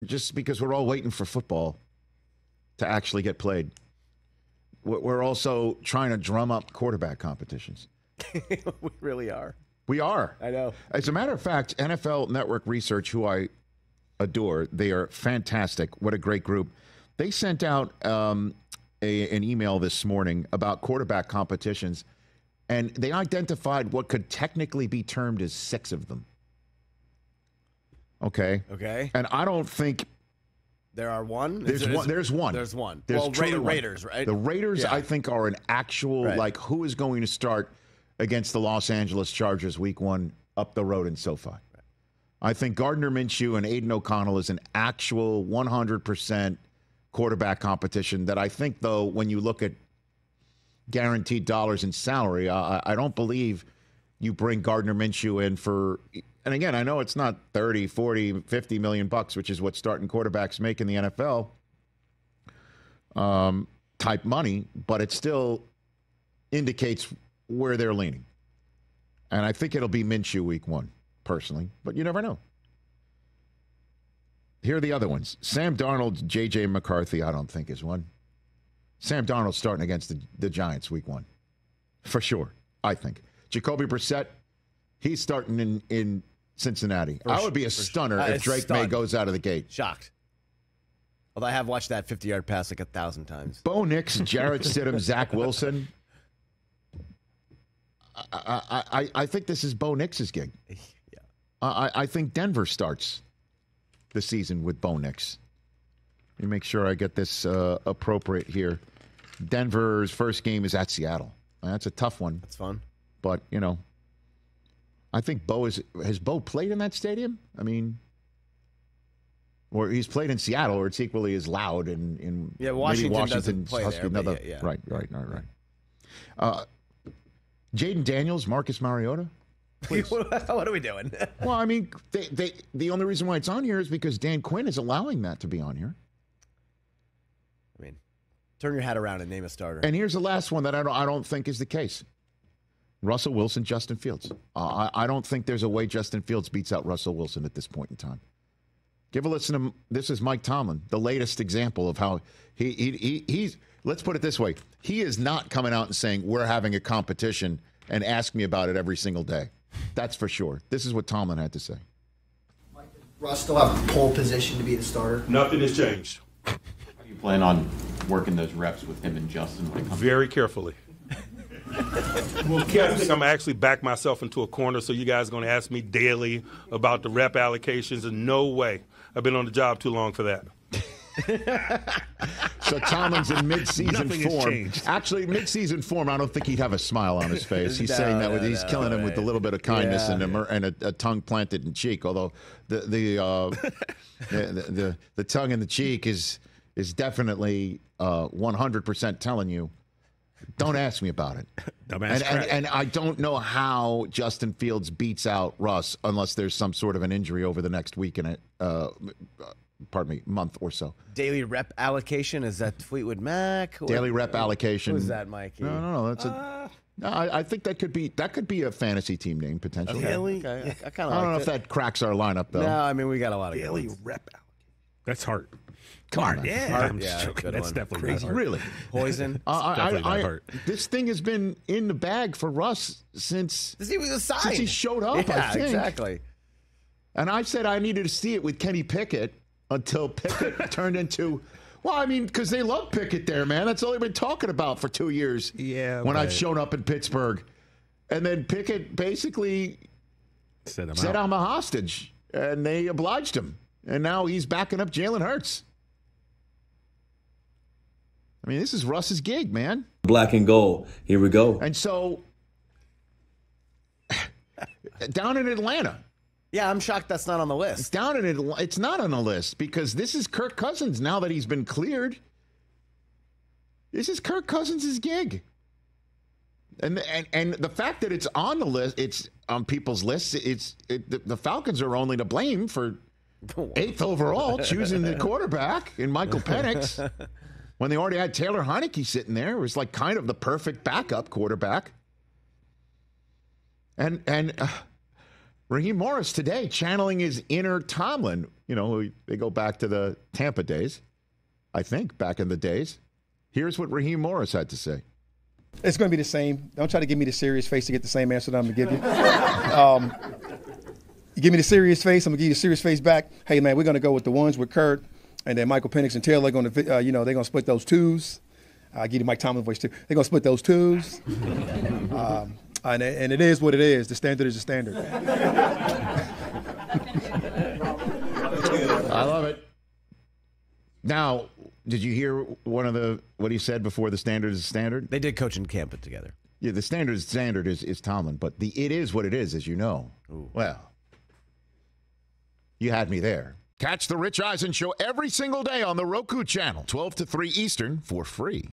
just because we're all waiting for football to actually get played. We're also trying to drum up quarterback competitions. We really are. We are. I know. As a matter of fact, NFL Network Research, who I adore, they are fantastic. What a great group. They sent out an email this morning about quarterback competitions, and they identified what could technically be termed as 6 of them. Okay. And I don't think there are one. There's one. There's one. There's Raiders, right? The Raiders, I think, are an actual like who is going to start against the Los Angeles Chargers Week 1 up the road in SoFi. Right. I think Gardner Minshew and Aiden O'Connell is an actual 100% quarterback competition. That I think, though, when you look at guaranteed dollars in salary, I don't believe you bring Gardner Minshew in for. And again, I know it's not 30, 40, 50 million bucks, which is what starting quarterbacks make in the NFL type money, but it still indicates where they're leaning. And I think it'll be Minshew Week 1, personally, but you never know. Here are the other ones. Sam Darnold, J.J. McCarthy, I don't think is one. Sam Darnold starting against the Giants Week 1, for sure, I think. Jacoby Brissett, he's starting in Cincinnati. I would be a stunner if Drake May goes out of the gate. Shocked. Although I have watched that 50-yard pass like 1,000 times. Bo Nix, Jarrett Stidham, Zach Wilson. I think this is Bo Nix's gig. Yeah. I think Denver starts the season with Bo Nix. Let me make sure I get this appropriate here. Denver's first game is at Seattle. That's a tough one. That's fun. But, you know, I think has Bo played in that stadium? I mean, or he's played in Seattle, or it's equally as loud in Washington doesn't play Husky, there. another, yeah. Right. Jaden Daniels, Marcus Mariota. What are we doing? Well, I mean, the only reason why it's on here is because Dan Quinn is allowing that to be on here. I mean, turn your hat around and name a starter. And here's the last one that I don't think is the case. Russell Wilson, Justin Fields. I don't think there's a way Justin Fields beats out Russell Wilson at this point in time. Give a listen to this is Mike Tomlin, the latest example of how he's. Let's put it this way: he is not coming out and saying we're having a competition and ask me about it every single day. That's for sure. This is what Tomlin had to say. Mike, does Russ still have a pole position to be the starter? Nothing has changed. How do you plan on working those reps with him and Justin when it comes? Very carefully. Well, I think I'm actually back myself into a corner, so you guys are going to ask me daily about the rep allocations, and no way. I've been on the job too long for that. So Tomlin's in mid-season form. Actually, mid-season form, I don't think he'd have a smile on his face. He's saying that he's killing him with a little bit of kindness and a tongue planted in cheek. Although the tongue in the cheek is definitely 100% telling you, don't ask me about it. And I don't know how Justin Fields beats out Russ unless there's some sort of an injury over the next week and month or so. Daily rep allocation, is that Fleetwood Mac? Daily rep allocation. Who's that, Mikey? No. That's I think that could be a fantasy team name potentially. Daily? Okay. I kind of. I don't know if that cracks our lineup though. No, I mean we got a lot of daily rep allocation. That's hard. Come on, yeah, that's definitely crazy. Really, poison. This thing has been in the bag for Russ since he showed up. Yeah, I think. Exactly. And I said I needed to see it with Kenny Pickett until Pickett turned into. Well, I mean, because they love Pickett there, man. That's all they've been talking about for 2 years. Yeah. When I've shown up in Pittsburgh, and then Pickett basically said I'm a hostage, and they obliged him, and now he's backing up Jalen Hurts. I mean, this is Russ's gig, man. Black and gold. Here we go. And so, down in Atlanta. Yeah, I'm shocked that's not on the list. It's not on the list because this is Kirk Cousins now that he's been cleared. This is Kirk Cousins' gig. And the fact that it's on the list, it's on people's lists, the Falcons are only to blame for 8th overall choosing the quarterback in Michael Penix. When they already had Taylor Heineke sitting there, it was like kind of the perfect backup quarterback. And Raheem Morris today channeling his inner Tomlin. they go back to the Tampa days. I think back in the days. Here's what Raheem Morris had to say. It's going to be the same. Don't try to give me the serious face to get the same answer that I'm going to give you. You give me the serious face, I'm going to give you the serious face back. Hey, man, we're going to go with the ones with Kurt, and then Michael Penix and Taylor are going to, they're going to split those twos. I'll give you Mike Tomlin voice, too. They're going to split those twos. And it is what it is. The standard is the standard. I love it. Now, did you hear what he said before the standard is the standard? They did coach and camp it together. Yeah, the standard is Tomlin, but it is what it is, as you know. Ooh. Well, you had me there. Catch the Rich Eisen Show every single day on the Roku channel, 12 to 3 Eastern, for free.